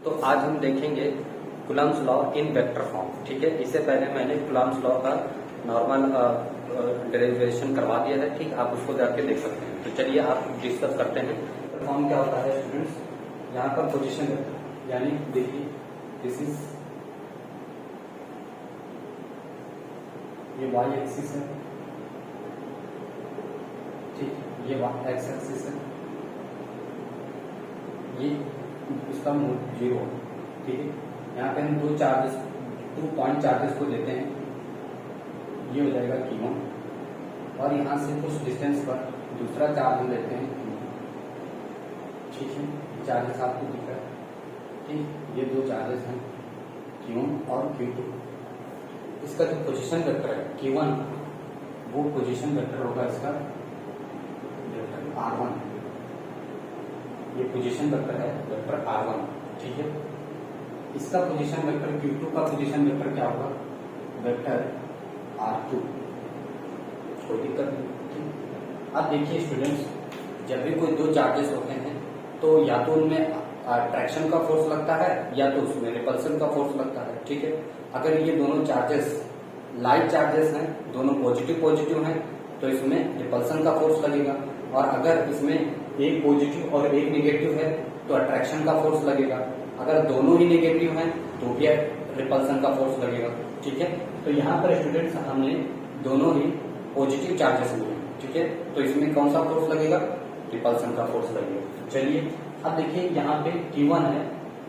तो आज हम देखेंगे Coulomb's law in vector form. ठीक है, इससे पहले मैंने कूलम्ब्स लॉ का नॉर्मल डेरिवेशन करवा दिया है। ठीक, आप उसको जाके देख सकते हैं। तो चलिए आप डिस्कस करते हैं। फॉर्म क्या होता है स्टूडेंट्स, यहाँ पर पोजीशन वेक्टर, यानी देखिए दिस इज ये वाई एक्सिस है, ठीक, ये एक्स एक्सिस है, ये इसका मूव 0, ठीक है। यहाँ पे हम टू पॉइंट चार्जेस को लेते हैं, ये हो जाएगा Q1, और यहाँ से कुछ डिस्टेंस पर दूसरा चार्ज हम लेते हैं Q2, ठीक है। चार्जेस आपको दिख रहा है, ठीक, ये दो चार्जेस हैं Q1 और Q2। इसका जो पोजीशन वेक्टर है Q1, वो पोजीशन वेक्टर होगा इसका वेक्टर R1, ये पोजीशन वेक्टर है वेक्टर R1, ठीक है। इसका पोजीशन वेक्टर Q2 का पोजीशन वेक्टर क्या होगा, वेक्टर R2, कोई दिक्कत नहीं, ठीक। अब देखिए स्टूडेंट्स, जब भी कोई दो चार्जेस होते हैं तो या तो उनमें अट्रैक्शन का फोर्स लगता है या तो उसमें रिपल्सन का फोर्स लगता है, ठीक है। अगर ये दोनों चार्जेस लाइट चार्जेस हैं, दोनों पॉजिटिव पॉजिटिव हैं, तो इसमें रिपल्सन का फोर्स लगेगा, और अगर इसमें एक पॉजिटिव और एक नेगेटिव है तो अट्रैक्शन का फोर्स लगेगा। अगर दोनों ही नेगेटिव हैं तो भी रिपल्सन का फोर्स लगेगा, ठीक है। तो यहाँ पर स्टूडेंट्स हमने दोनों ही पॉजिटिव चार्जेस लिए, ठीक है, तो इसमें कौन सा फोर्स लगेगा, रिपल्सन का फोर्स लगेगा। चलिए अब देखिए यहाँ पे Q1 है,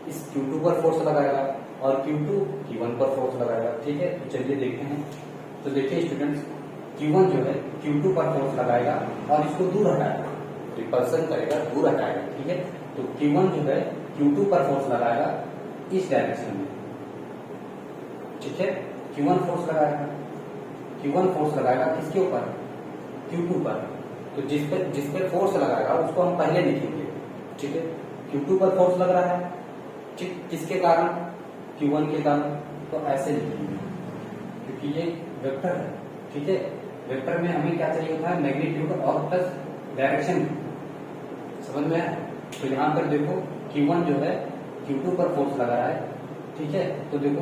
इस Q2 पर फोर्स लगाएगा और Q2 Q1 पर फोर्स लगाएगा, ठीक है। तो चलिए देखते हैं। तो देखिए स्टूडेंट्स, Q1 जो है Q2 पर फोर्स लगाएगा और इसको दूर हटाएगा, रिपल्सन करेगा, दूर हटाएगा, ठीक है। तो Q1 जो है Q2 पर फोर्स लगाएगा इस डायरेक्शन में, ठीक है। Q1 फोर्स लगाएगा, Q1 फोर्स लगाएगा किसके ऊपर, Q2 पर। तो जिस पे फोर्स लगाएगा उसको हम पहले लिखेंगे, ठीक है। Q2 पर फोर्स लग रहा है, ठीक, किसके कारण, Q1 के कारण, तो ऐसे लिखेंगे क्योंकि ये वेक्टर है, ठीक है। वेक्टर में हमें क्या चाहिए था, मैग्नीट्यूड और प्लस डायरेक्शन, समझ में आया। तो यहाँ पर देखो Q1 जो है Q2 पर फोर्स लगा रहा है, ठीक है। तो देखो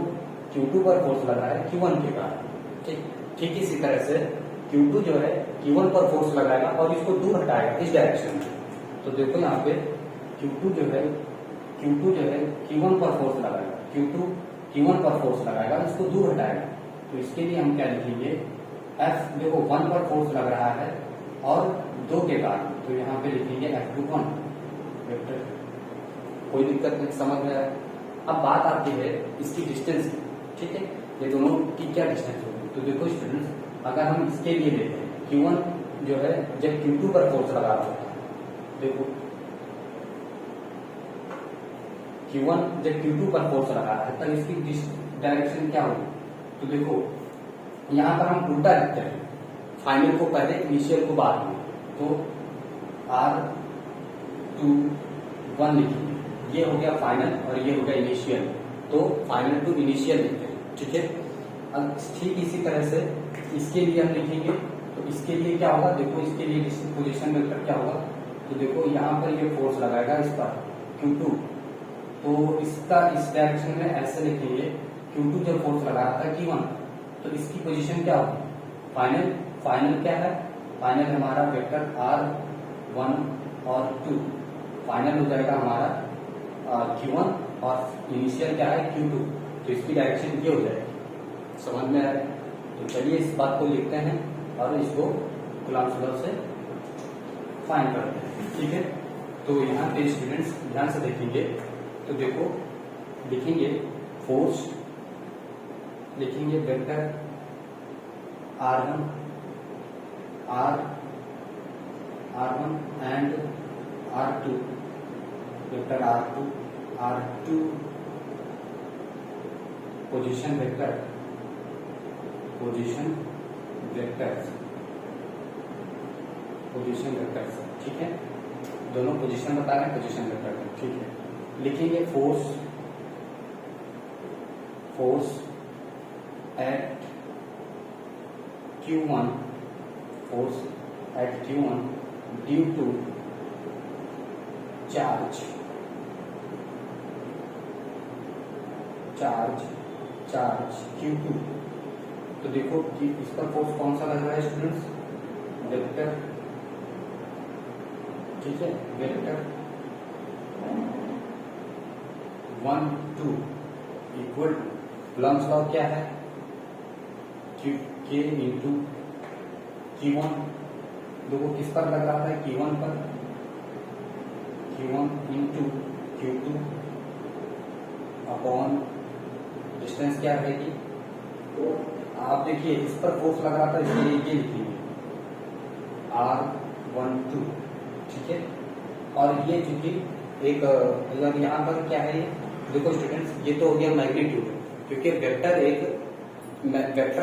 Q2 पर फोर्स लगा है Q1 के कारण, ठीक। ठीक इसी तरह से Q2 जो है Q1 पर फोर्स लगाएगा और इसको दूर हटाएगा इस डायरेक्शन में। तो देखो यहाँ पे Q2 जो है Q1 पर फोर्स लगाएगा, Q1 पर फोर्स लगाएगा, इसको दूर हटाएगा। तो इसके लिए हम क्या लिखेंगे, F देखो 1 पर फोर्स लग रहा है और 2 के कारण, तो यहाँ पे लिखेंगे F21 वेक्टर, कोई दिक्कत नहीं, समझ में आया। अब बात आती है इसकी डिस्टेंस की, ठीक है, ये दोनों की क्या डिस्टेंस होगी। तो देखो स्टूडेंट्स, अगर हम इसके लिए लेते हैं Q1 जो है जब Q2 पर फोर्स लगा रहा होता है, देखो Q1 जब Q2 पर फोर्स लगा रहा है तब इसकी डायरेक्शन क्या होगी। तो देखो यहाँ पर हम उल्टा लिखते हैं, फाइनल को पहले इनिशियल को बाद में, तो R21 लिखेंगे, ये हो गया फाइनल और ये हो गया इनिशियल, तो फाइनल टू इनिशियल लिखते हैं, ठीक है। अब ठीक इसी तरह से इसके लिए हम लिखेंगे, तो इसके लिए क्या होगा, देखो इसके लिए पोजीशन वेक्टर क्या होगा। तो देखो यहाँ पर ये फोर्स लगाएगा इस पर Q2, तो इसका इस डायरेक्शन में ऐसे लिखेंगे, Q2 जब फोर्स लगा रहा था Q1, तो इसकी पोजीशन क्या होगी, फाइनल क्या है, फाइनल हमारा वेक्टर R1 और 2, फाइनल हो जाएगा हमारा Q1 और इनिशियल क्या है Q2, तो इसकी डायरेक्शन ये हो जाएगी, समझ में आया। तो चलिए इस बात को लिखते हैं और इसको कूलम्ब्स लॉ से फाइंड करते हैं, ठीक है। तो यहाँ पे स्टूडेंट्स ध्यान से देखेंगे, तो देखो लिखेंगे फोर्स, लिखेंगे vector R1 and R2, vector R2 position vector ठीक है। दोनों पोजीशन बता रहे हैं, पोजीशन वेक्टर, ठीक है। लिखेंगे force at Q1, force at Q1 due to charge charge charge Q2। तो देखो कि इस पर फोर्स कौन सा लग रहा है स्टूडेंट्स, वेक्टर, ठीक है, वेक्टर 1 2 इक्वल कूलम्ब्स लॉ क्या है, K इंटू Q1। देखो किस पर लग रहा था, Q1 पर, Q1 into Q2 upon distance क्या रहेगी। तो आप देखिए इस पर फोर्स लग रहा था, इसलिए ये लिखेंगे R12, ठीक है। और ये चूंकि एक अगर यहाँ पर क्या है, देखो स्टूडेंट्स ये तो हो गया मैग्नीट्यूड, क्योंकि वेक्टर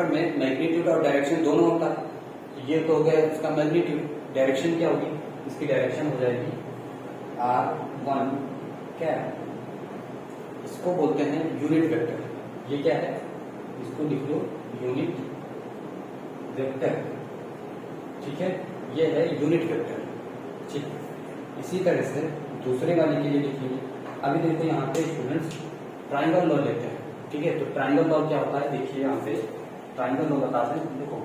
में मैग्नीट्यूड और डायरेक्शन दोनों होता है। ये तो हो गया इसका मैग्नीट्यूड, डायरेक्शन क्या होगी, इसकी डायरेक्शन हो जाएगी R1 क्या है, इसको बोलते हैं यूनिट वेक्टर। ये क्या है, इसको लिख लो यूनिट वेक्टर, ठीक है, ये है यूनिट वेक्टर, ठीक। इसी तरह से दूसरे वाले के लिए लिखिए। अभी देखो यहाँ पे स्टूडेंट्स ट्राइंगल लॉ लेते हैं, ठीक है। तो ट्राइंगल लॉ क्या होता है, देखिए यहाँ पे ट्राइंगल लॉ बताते हैं। देखो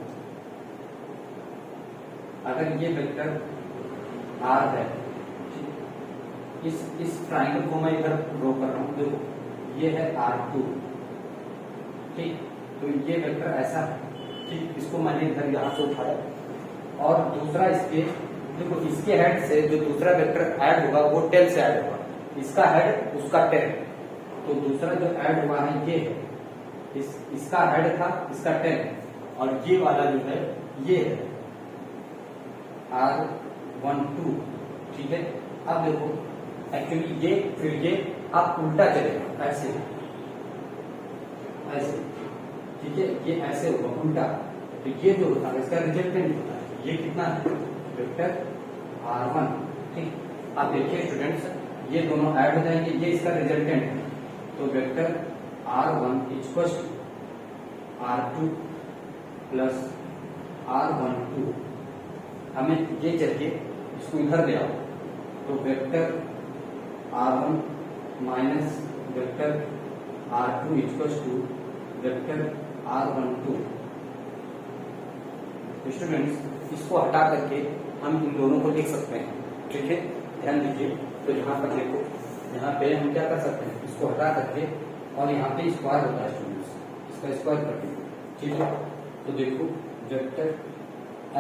अगर ये वेक्टर R है, इस ट्राइंगल को मैं इधर ड्रॉ कर रहा हूँ, देखो ये है R2, ठीक। तो ये वेक्टर ऐसा है, ठीक, इसको मैंने इधर यहाँ से उठाया। और दूसरा इसके, देखो इसके हेड से जो दूसरा वेक्टर ऐड होगा वो टेल से ऐड होगा, इसका हेड उसका टेल। तो दूसरा जो ऐड हुआ है ये है, इसका हेड था, इसका टेल, और ये वाला जो है ये है R12, ठीक है। अब देखो एक्चुअली ये फिर ये अब उल्टा चलेगा, ऐसे ऐसे, ठीक है, ये ऐसे होगा उल्टा। तो ये जो होता है इसका रिजल्टेंट होता है, ये कितना है, वेक्टर R1, ठीक। अब देखिए स्टूडेंट्स ये दोनों ऐड हो जाएंगे, ये इसका रिजल्टेंट है। तो vector R1 equal R2 plus R12, हमें ये चाहिए, इसको इधर ले आओ। तो vector R1 minus vector R2 equal to vector R12। Students इसको हटा करके हम इन दोनों को लिख सकते हैं, ठीक है, ध्यान दीजिए। तो यहाँ पर देखो, यहाँ पे हम क्या कर सकते हैं, इसको हटा करके, और यहाँ पे स्क्वायर होता है स्टूडेंट्स, इसका स्क्वायर कर दीजिए, ठीक है। तो देखो vector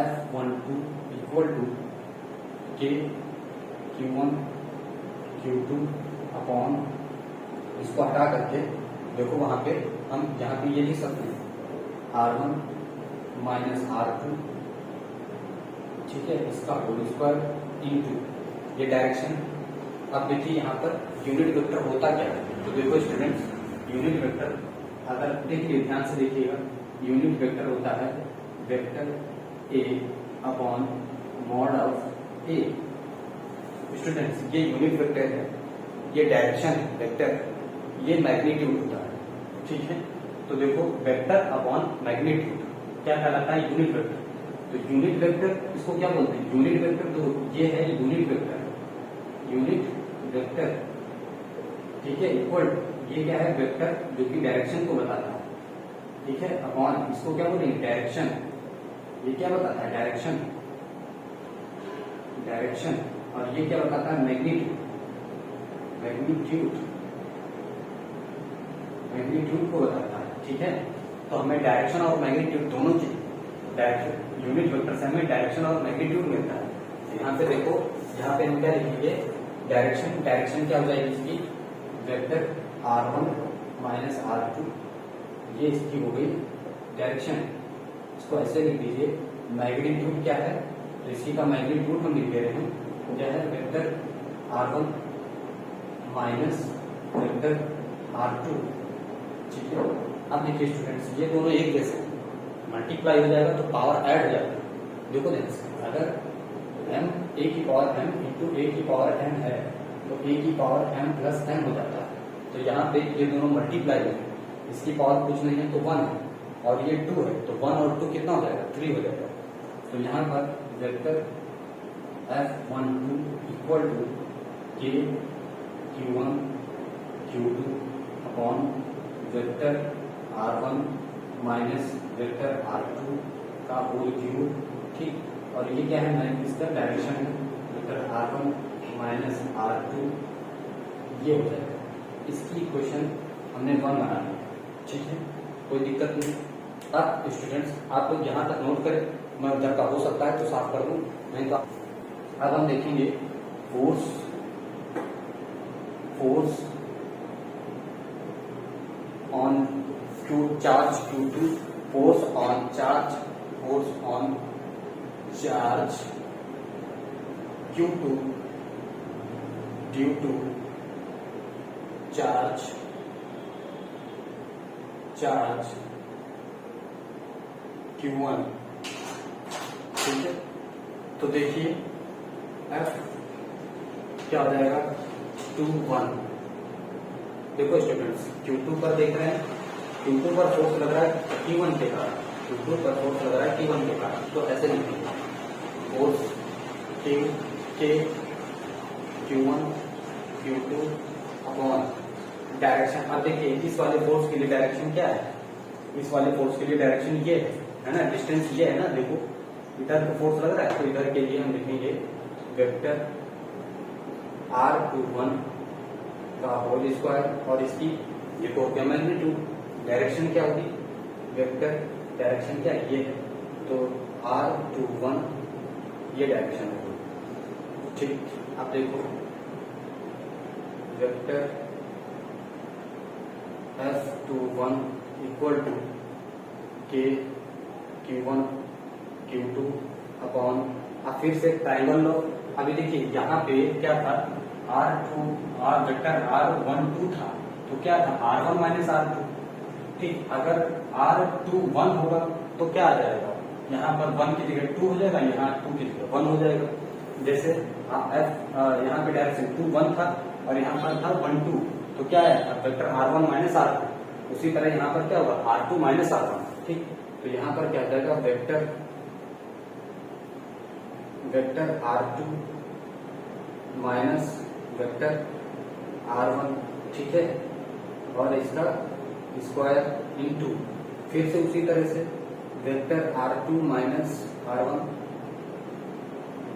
F12 equal to K Q1 Q2 upon, इसको हटा करके देखो वहां पे हम यहाँ पे ये लिख सकते हैं R1 माइनस R2, ठीक है, इसका होल स्क्वायर इंटू ये डायरेक्शन। अब देखिए यहाँ पर यूनिट वेक्टर होता क्या है, तो देखो स्टूडेंट्स यूनिट वेक्टर अगर देखिए ध्यान से देखिएगा, यूनिट वेक्टर होता है vector A upon mod of A। Students ये यूनिट वेक्टर है, ये डायरेक्शन है वेक्टर, ये मैग्नीट्यूड होता है, ठीक है। तो देखो वेक्टर अपॉन मैग्नीट्यूड क्या कहलाता है, यूनिट वेक्टर। तो यूनिट वेक्टर इसको क्या बोलते हैं, यूनिट वेक्टर। तो ये है यूनिट वेक्टर, यूनिट वेक्टर, ठीक है, इक्वल ये क्या है, वेक्टर जो कि डायरेक्शन को बताता है, ठीक है, अपॉन इसको क्या बोलेंगे, डायरेक्शन। ये क्या बताता है, डायरेक्शन, डायरेक्शन। और ये क्या बताता है, मैग्नीट्यूड, मैग्नीट्यूड, मैग्नीट्यूड को बताता है, ठीक है। तो हमें डायरेक्शन और मैग्नीट्यूड दोनों की, डायरेक्शन यूनिट वेक्टर से हमें डायरेक्शन और मैग्नीट्यूड मिलता है। तो यहाँ पे देखो, यहाँ पे हम क्या लिखेंगे, डायरेक्शन, डायरेक्शन क्या हो जाएगी इसकी, वेक्टर R1 माइनस R2, ये इसकी हो गई डायरेक्शन। इसको ऐसे लिख दीजिए। मैग्नीट्यूड क्या है, तो इसी का मैग्नीट्यूड हम लिख दे रहे हैं, क्या है, vector R1 minus vector R2, ठीक है। अब देखिए स्टूडेंट्स ये दोनों एक जैसे मल्टीप्लाई हो जाएगा तो पावर ऐड हो जाएगा। देखो ध्यान, अगर m a की पावर m इंटू a की पावर n है तो a की पावर m प्लस n हो जाता है। तो यहाँ पे ये दोनों मल्टीप्लाई है, इसकी पावर कुछ नहीं है तो 1 है, और ये 2 है, तो 1 और 2 कितना हो जाएगा, 3 हो जाएगा। तो यहाँ पर vector F12 equal to K Q1 Q2 upon vector R1 minus vector R2 का होल क्यूब, ठीक। और ये क्या है, मैं इसका डायरेक्शन है, वेक्टर R1 माइनस R2, ये हो जाएगा। इसकी इक्वेशन हमने 1 बना ली, ठीक है, कोई दिक्कत नहीं। अब स्टूडेंट्स आप लोग यहाँ तक नोट करें, मैं उधर का हो सकता है तो साफ कर दूं, नहीं तो अब हम देखेंगे force on charge Q2, force on charge Q2 due to charge Q1, ठीक है। तो देखिए F क्या हो जाएगा, 2-1। देखो स्टूडेंट्स, Q2 पर देख रहे हैं, Q2 पर फोर्स लग रहा है Q1 के कारण, Q2 पर फोर्स लग रहा है Q1 के कारण, तो ऐसे लिखेंगे force Q1 Q2 upon direction. अब देखिए इस वाले फोर्स के लिए डायरेक्शन क्या है, इस वाले फोर्स के लिए डायरेक्शन ये है ना, डिस्टेंस ये है ना, देखो इधर को फोर्स लग रहा है, तो इधर के लिए हम लिखेंगे वेक्टर R21 का होल स्क्वायर, और इसकी देखो क्या मैग्नीट्यूड, डायरेक्शन क्या होगी, वेक्टर डायरेक्शन क्या ये है, तो R21 ये डायरेक्शन होगी, ठीक। अब देखो vector F21 equal to Q1 Q2 upon, अब फिर से ट्राइंगल लो। अभी देखिए यहाँ पे क्या था, वेक्टर R12 था, तो क्या था R1 माइनस R2, ठीक। अगर R21 होगा तो क्या आ जाएगा, यहाँ पर 1 की जगह 2 हो जाएगा, यहाँ 2 की जगह 1 हो जाएगा। जैसे यहाँ पे डायरेक्शन 2-1 था और यहाँ पर था 1-2, तो क्या है वेक्टर R1 माइनस R2। उसी तरह यहाँ पर क्या होगा, R2 माइनस R1, ठीक। तो यहाँ पर क्या जाएगा, vector R2 minus vector R1, ठीक है, और इसका स्क्वायर इनटू फिर से उसी तरह से वेक्टर R2 माइनस R1,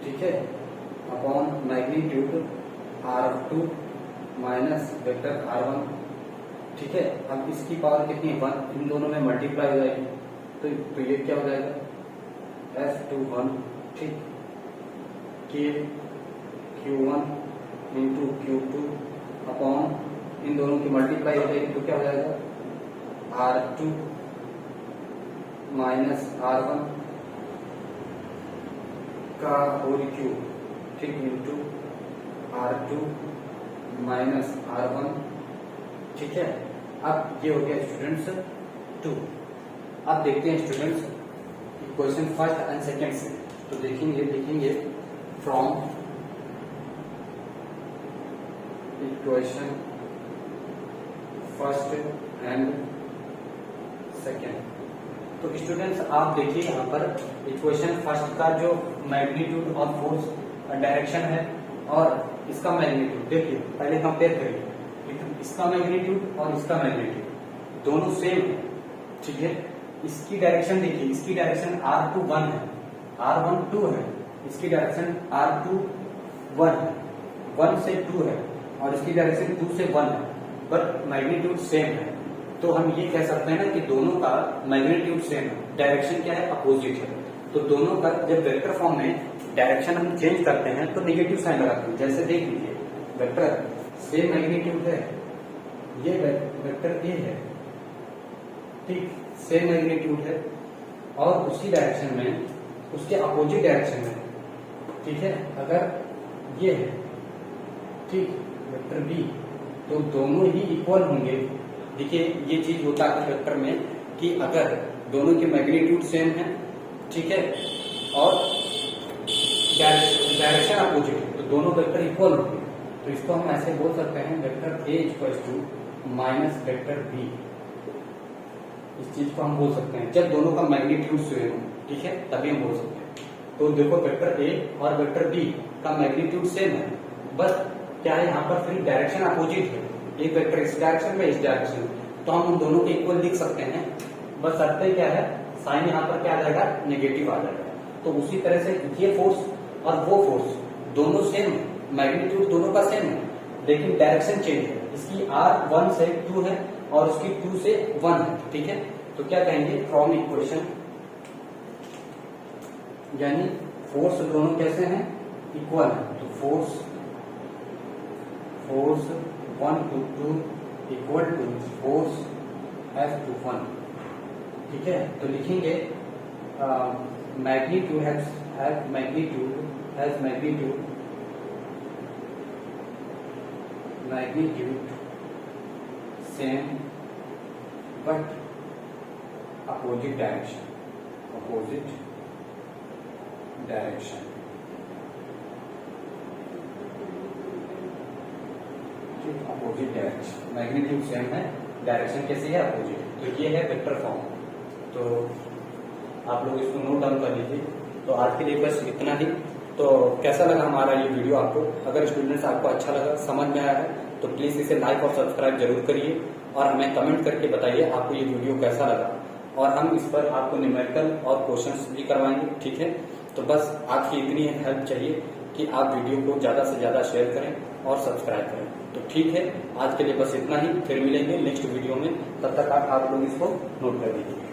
ठीक है, upon magnitude R2 minus vector R1, ठीक है। अब इसकी पावर कितनी है, 1, इन दोनों में मल्टीप्लाई हो जाएगी, तो ये क्या हो जाएगा F21, ठीक, Q1 इंटू Q2 अपॉन इन दोनों की मल्टीप्लाई हो जाएगी, तो क्या हो जाएगा R2 माइनस R1 का होल क्यूब, ठीक, इंटू R2 माइनस R1, ठीक है। अब ये हो गया स्टूडेंट्स 2। अब देखते हैं students question first and second से, तो देखेंगे from equation first and second. तो स्टूडेंट्स आप देखिए यहाँ पर इक्वेशन फर्स्ट का जो मैग्नीट्यूड और फोर्स डायरेक्शन है और इसका मैग्नीट्यूड देखिए, पहले कंपेयर करिए, इसका मैग्नीट्यूड और इसका मैग्नीट्यूड दोनों सेम है, ठीक है। इसकी डायरेक्शन देखिए, इसकी डायरेक्शन R21 है, R12 है, इसकी डायरेक्शन R21 है, 1 से 2 है, और इसकी डायरेक्शन 2 से 1 है, बट मैग्नीट्यूड सेम है। तो हम ये कह सकते हैं ना कि दोनों का मैग्नीट्यूड सेम है, डायरेक्शन क्या है, अपोजिट है। तो दोनों का जब वेक्टर फॉर्म में डायरेक्शन हम चेंज करते हैं तो नेगेटिव साइन लगाते हैं। जैसे देख लीजिए, वेक्टर सेम मैग्नीट्यूड है, ये वेक्टर ए है, ठीक, सेम मैग्नीट्यूड है, और उसी डायरेक्शन में, उसके अपोजिट डायरेक्शन में, ठीक है, अगर ये है, ठीक, वेक्टर बी, तो दोनों ही इक्वल होंगे। देखिए ये चीज होता है वेक्टर में कि अगर दोनों के मैग्नीट्यूड सेम है, ठीक है, और डायरेक्शन अपोजिट है, तो दोनों वेक्टर इक्वल होंगे। तो इसको हम ऐसे बोल सकते हैं vector A equals to minus vector B. इस चीज को हम बोल सकते हैं जब दोनों का मैग्नीट्यूड सेम हो, ठीक है, तभी हम बोल सकते हैं। तो देखो वेक्टर ए और वेक्टर बी का मैग्नीट्यूड सेम है, बस क्या है यहाँ पर फिर डायरेक्शन अपोजिट है, एक वेक्टर इस डायरेक्शन में, इस डायरेक्शन में, तो हम उन दोनों के इक्वल लिख सकते हैं, बस शर्त क्या है, साइन यहाँ पर क्या आ जाएगा, नेगेटिव आ जाएगा। तो उसी तरह से ये फोर्स और वो फोर्स दोनों सेम है, मैग्नीट्यूड दोनों का सेम है, लेकिन डायरेक्शन चेंज है। इसकी R 1 से 2 है और उसकी 2 से 1 है, ठीक है। तो क्या कहेंगे, फ्रॉम इक्वेशन, यानी फोर्स दोनों कैसे हैं, इक्वल है। तो force 1 to 2 equal to force F to 1, ठीक है। तो लिखेंगे magnitude same but opposite direction, opposite direction, magnitude same है, डायरेक्शन कैसी है, अपोजिट। तो ये है वेक्टर फॉर्म। तो आप लोग इसको नोट डाउन कर लीजिए। तो आज के लिए बस इतना ही। तो कैसा लगा हमारा ये वीडियो आपको? अगर स्टूडेंट्स आपको अच्छा लगा, समझ में आया है, तो प्लीज इसे लाइक और सब्सक्राइब जरूर करिए और हमें कमेंट करके बताइए आपको ये वीडियो कैसा लगा, और हम इस पर आपको न्यूमेरिकल और क्वेश्चंस भी करवाएंगे, ठीक है। तो बस आपकी इतनी हेल्प चाहिए कि आप वीडियो को ज्यादा से ज्यादा शेयर करें और सब्सक्राइब करें। तो ठीक है, आज के लिए बस इतना ही, फिर मिलेंगे नेक्स्ट वीडियो में। तब तक आप लोग इसको नोट कर लीजिए।